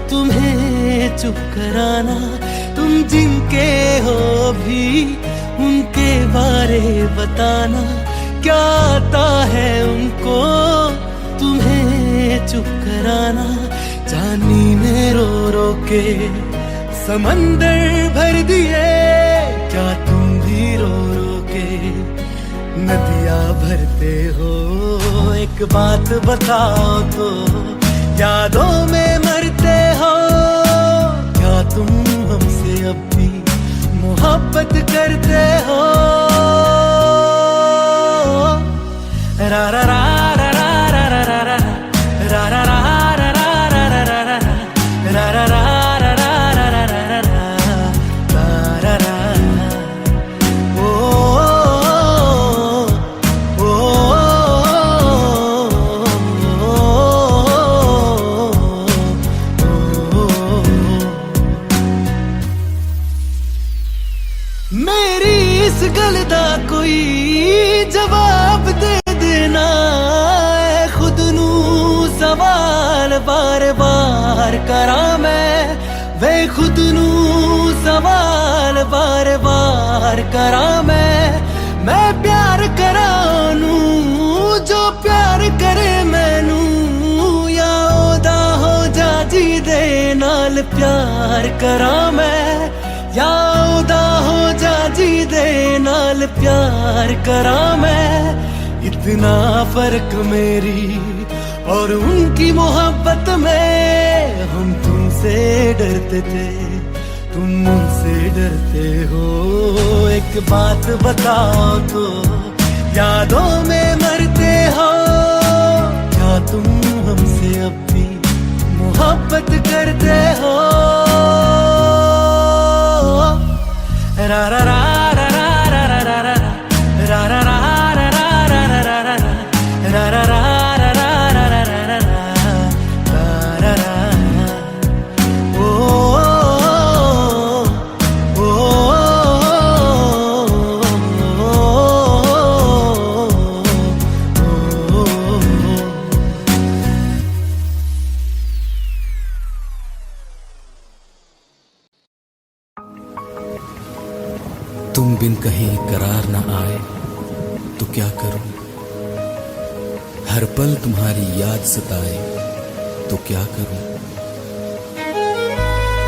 तुम्हें चुप कराना? तुम जिनके हो भी उनके बारे बताना, क्या आता है उनको तुम्हें चुप कराना? जानी में रो रो के समंदर भर दिए, क्या तुम भी रो रो के नदियाँ भरते हो? एक बात बताओ तो यादों में मरते हो, क्या तुम हमसे अब भी मोहब्बत करते हो? रा रा रा रा रा रा रा रा रा रा रा रा रा रा रा मेरी इस गल दा कोई जवाब दे देना, खुद नू सवाल बार बार करा मैं, वे खुद नू सवाल बार बार करा मैं प्यार करा नू जो प्यार करे मैनू, या ओदा हो जा जी दे नाल प्यार करा मैं, या ओदा हो जा जी दे नाल प्यार करा मैं। इतना फर्क मेरी और उनकी मोहब्बत में, हम तुमसे डरते थे तुम मुझसे डरते हो। एक बात बताओ तो यादों में मरते हो, क्या तुम हमसे अब भी मोहब्बत करते हो? रा रा रा रा रा रा रा रा रा रा रा रा रा रा रा रा रा रा रा तुम बिन कहीं करार न आए तो क्या करूं, हर पल तुम्हारी याद सताए तो क्या करूं।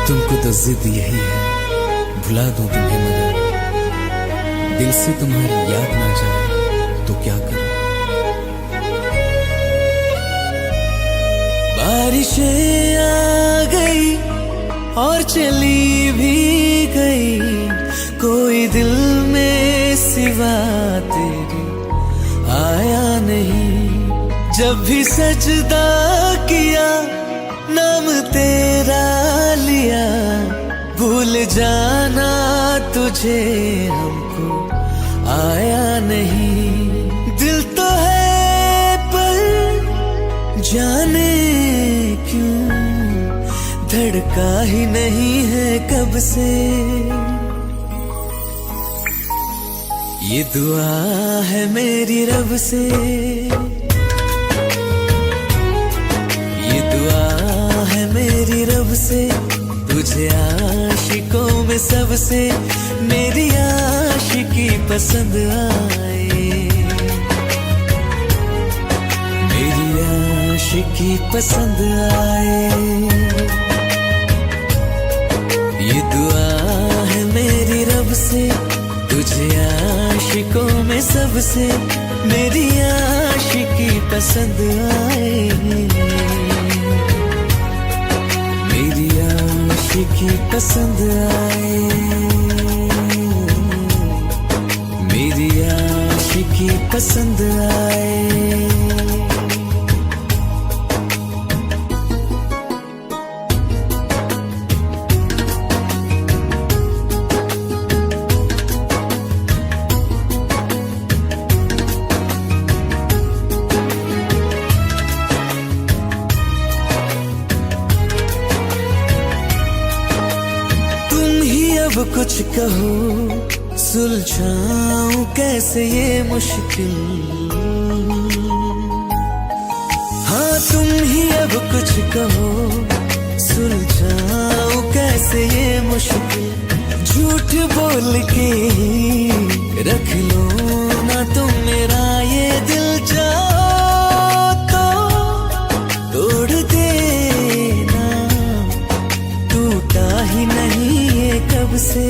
तुमको तो जिद यही है भुला दूं तुम्हें, मगर दिल से तुम्हारी याद ना जाए तो क्या करूं। बारिशें आ गई और चली भी गई, कोई दिल में सिवा तेरी आया नहीं। जब भी सजदा किया नाम तेरा लिया, भूल जाना तुझे हमको आया नहीं। दिल तो है पर जाने क्यों धड़का ही नहीं है कब से। ये दुआ है मेरी रब से, ये दुआ है मेरी रब से, तुझे आशिकों में सबसे मेरी आशिकी पसंद आए, मेरी आशिकी पसंद आए। ये दुआ है मेरी रब से, तुझे आशिकों में सबसे मेरी आशिकी पसंद आए, मेरी आशिकी पसंद आए, मेरी आशिकी पसंद आए। कहो, सुलझाऊं कैसे ये मुश्किल। हाँ तुम ही अब कुछ कहो, सुलझाऊं कैसे ये मुश्किल। झूठ बोल के रख लो ना तुम मेरा ये दिल, जाओ तो तोड़ देना, टूटा ही नहीं ये कब से।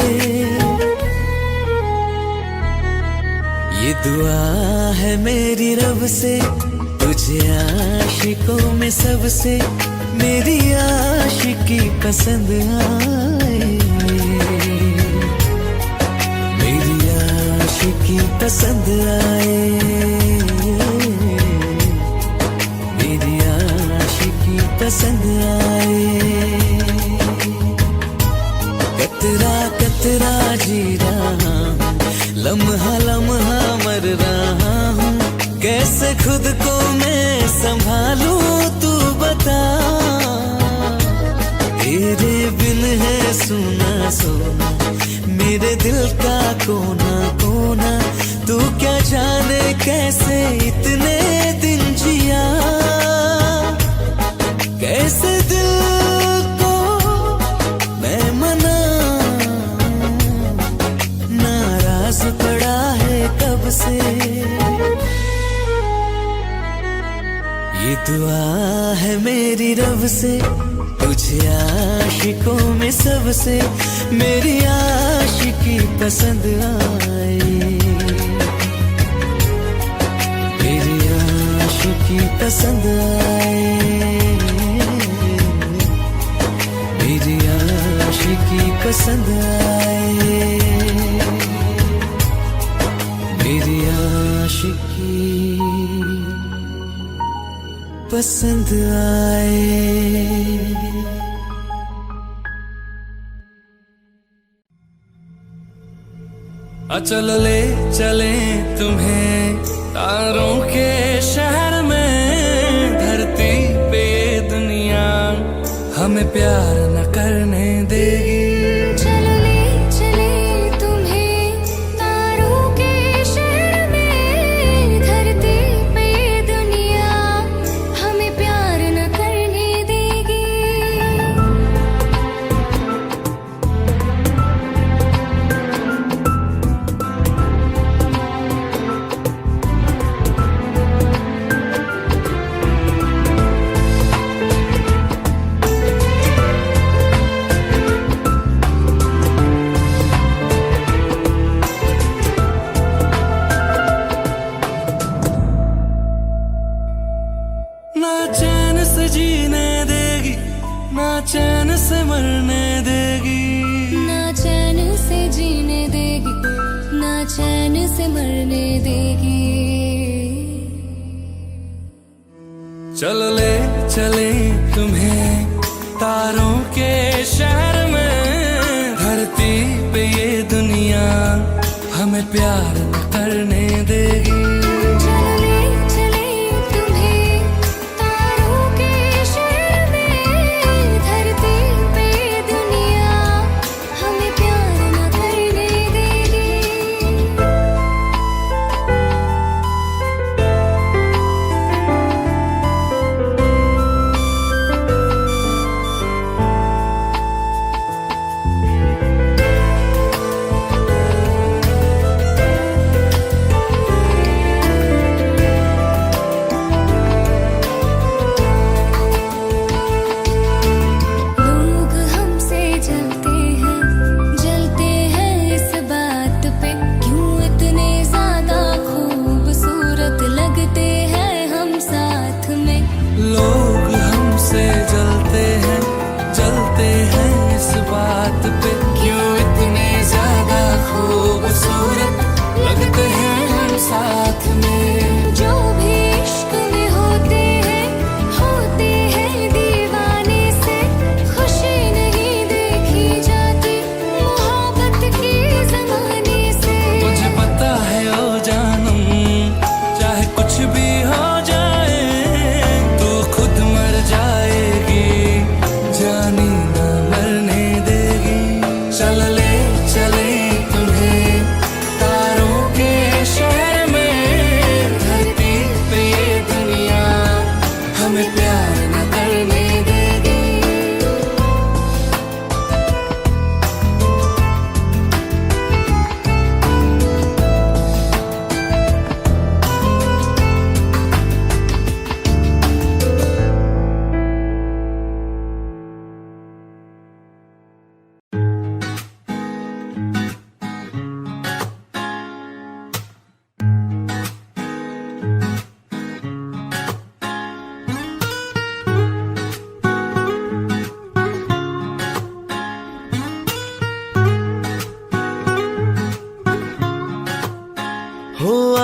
ये दुआ है मेरी रब से, तुझे आशिकों में सबसे मेरी आशिकी पसंद आए, मेरी आशिकी पसंद आए, मेरी आशिकी पसंद आए। कतरा कतरा जी रहा हूँ, लम्हा लम्हा मर रहा हूँ, कैसे खुद को मैं संभालूं तू बता। तेरे बिन है सुना सोना मेरे दिल का कोना कोना, तू क्या जाने कैसे इतने दिन जिया, कैसे दिल को मैं मना, नाराज पड़ा है कब से। ये दुआ है मेरी रब से, तुझे आशिकों में सबसे मेरी आशिकी पसंद आए, मेरी आशिकी पसंद आए, मेरी आशिकी पसंद आए, मेरी आशिकी पसंद आए। चल ले चले तुम्हें तारों के शहर में, धरती पे ये दुनिया हमें प्यार न करने देगी। चलो ले चले तुम्हें तारों के शहर में, धरती पे ये दुनिया हमें प्यार न करने देगी। ना चैन से जीने देगी, ना चैन से मरने देगी, ना चैन से जीने देगी, ना चैन से मरने देगी। चल ले चले तुम्हें तारों के शहर में, धरती पे ये दुनिया हमें प्यार न करने देगी। चलो ले चले तुम्हें तारों के शहर में, धरती पे ये दुनिया हमें प्यार न करने देगी।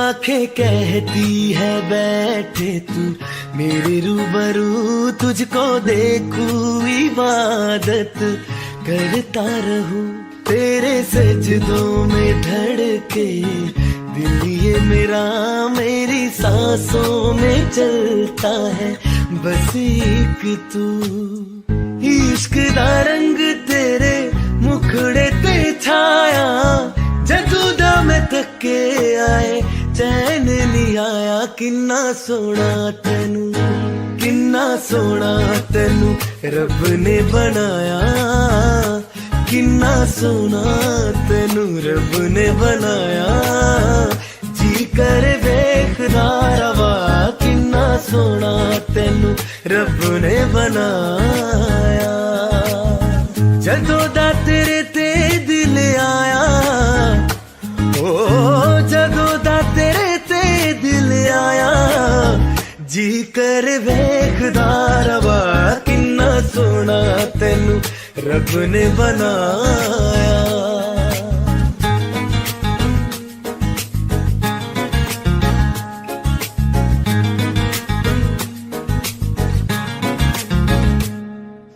आंखें कहती है बैठे तू मेरे रूबरू, तुझको देखूं इबादत करता रहूं, तेरे सजदों में धड़के दिल ये मेरा, मेरी सांसों में चलता है बस एक तू। इश्क दा रंग तेरे मुखड़े ते छाया, जदू दा मैं थके आए चैन नहीं आया, किन्ना सोना तेनू, किन्ना सोना तेनू रब ने बनाया, किन्ना सोना तेनू रब ने बनाया, जी कर वेखदा रवा, किन्ना सोना तेनू रब ने बनाया। जदों दा तेरे ते दिल आया, ओ जदों दा तेरे ते दिल आया, जी कर वेखदा रवा, किन्ना सोना तेनू रब ने बनाया।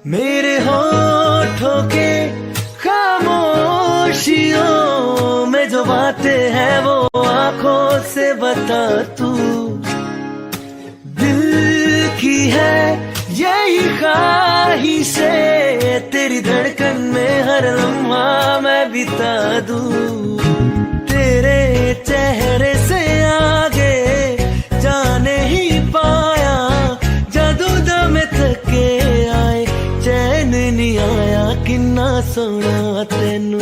मेरे होठों के खामोशियों में जो बातें हैं वो आंखों से बता तू, दिल की है यही ख्वाहिशें, तेरी धड़कन में हर लम्हा मैं बिता दूं, तेरे चेहरे से आगे जाने ही पाया, जादू दा मैं थके आए चैन नहीं आया, किन्ना सोना तेनू,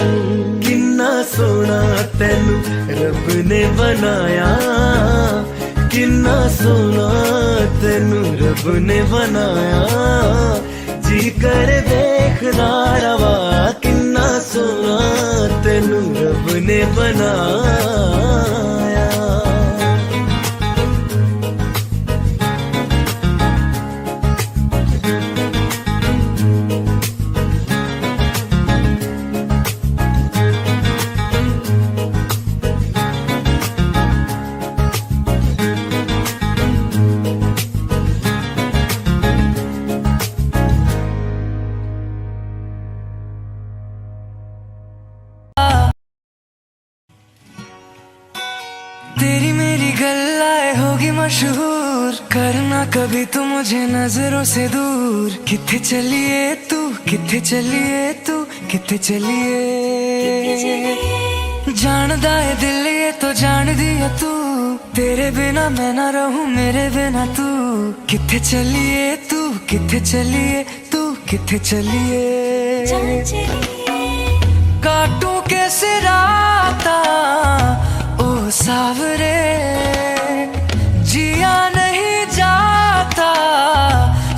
किन्ना सोना तेनू रब ने बनाया, किन्ना सोना तेनू रब ने बनाया, जी कर देखदा रवा, किन्ना सोना तेनू रब ने बनाया। तेरी मेरी गल्लाए होगी मशहूर, करना कभी तू मुझे नजरों से दूर, किथे चलिए तू, किथे चलिए तू, किथे चलिए, जानदा है दिल ये तो जान दिया तू, तेरे बिना मैं ना रहूं मेरे बिना तू, किथे चलिए तू, किथे चलिए तू, किथे चलिए, काटूं कैसे राता ओ सावरे, जिया नहीं जाता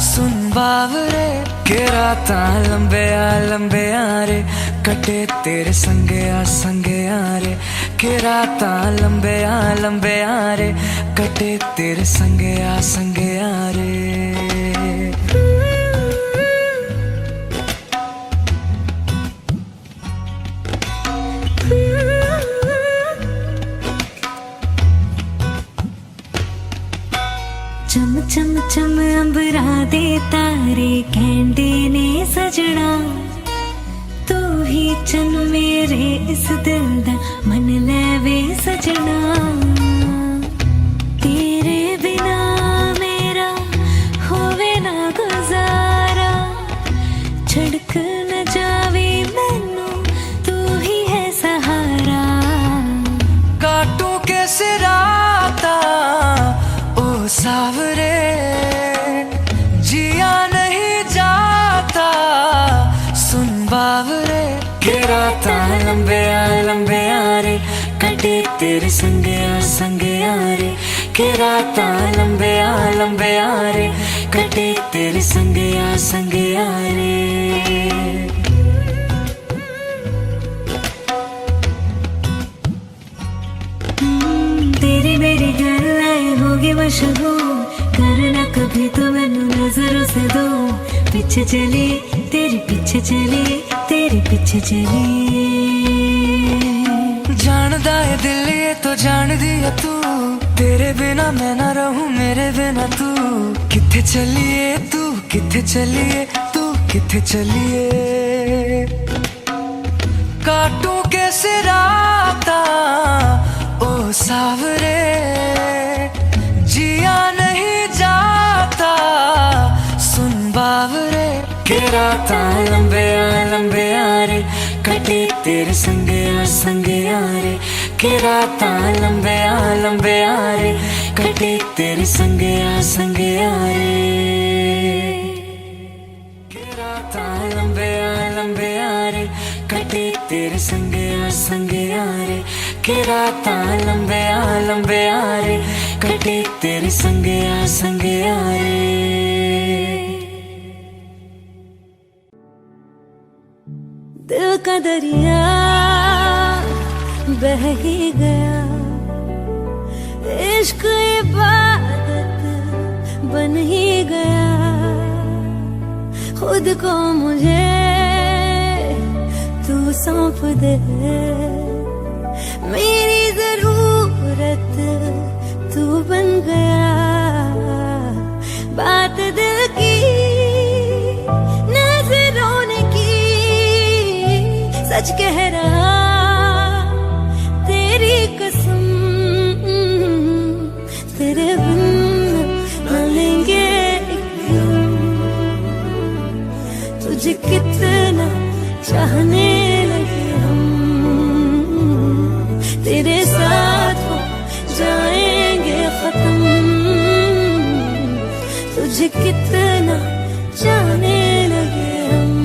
सुन बावरे, के राता लंबे आ रे, कटे तेरे संगे आ रे, के राता लंबे आ रे, कटे तेरे संगे आ रे। चम चम चम अंबरा दे तारे कहंदे ने सजना, तू ही चन मेरे इस दिल दा मन लेवे सजना, तेरे बिना मेरा होवे ना गुजारा, छड़क न जावे मैनू तू ही है सहारा, काटूं कैसे राता ओ सावरे, जिया नहीं जाता सुन बावरे, के राता लंबे आ रे, कटे तेरे संगे आ रे, के राता लंबे आ रे, कटे तेरे संगे आ रे। तेरी मेरी गल्लाए होगी मशहूर, करना कभी तो मैनू नजरों से दूर, पीछे चली तेरे पीछे चली, तेरे पीछे चली, जानदा है दिल ये तो जान दिया तू, तेरे बिना मैं ना रहूं मेरे बिना तू। किथे चलिए तू, किथे चलिए तू, किथे चलिए। काटूं कैसे राता ओ सावरे, जिया नहीं जाता सुन बावरे। के राता लंबे आ रे, कटे तेरे संगे आ रे। के राता लंबे आ रे, कटे तेरे संगे आ रे। के राता लंबे आ रे, कटे तेरे संगे आ रे। के राता लंबे आ रे, कटे तेरे संगे आ रे। दिल का दरिया बह ही गया, इश्क इबादत बन ही गया। खुद को मुझे तू सौंप दे, मेरी जरूरत तू बन गया। बात दिल की नजरों ने की, सच कह रहा तेरी कसम। तेरे बिन न लेंगे एक दिन, तुझे कितना चाहने लगे हम। तेरे साथ हो जाएंगे खत्म, तुझे कितना चाहने लगे हम।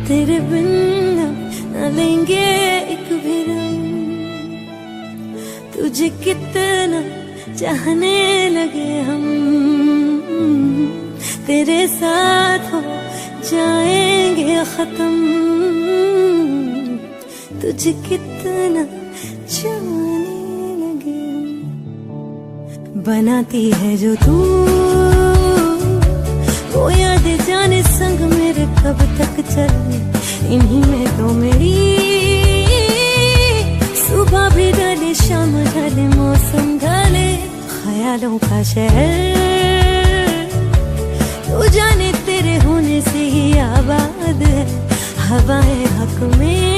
तेरे बिन न लेंगे एक भी दम, तुझे कितना चाहने लगे हम। तेरे साथ हो जाएंगे खत्म, तुझे कितना चाहने लगे हम। बनाती है जो तू वो याद जाने संग मेरे कब तक चले। इन्हीं में तो मेरी सुबह भी ढले शाम ढले मौसम ढले। ख्यालों का शहर तू जाने तेरे होने से ही आबाद है। हवाएं हक में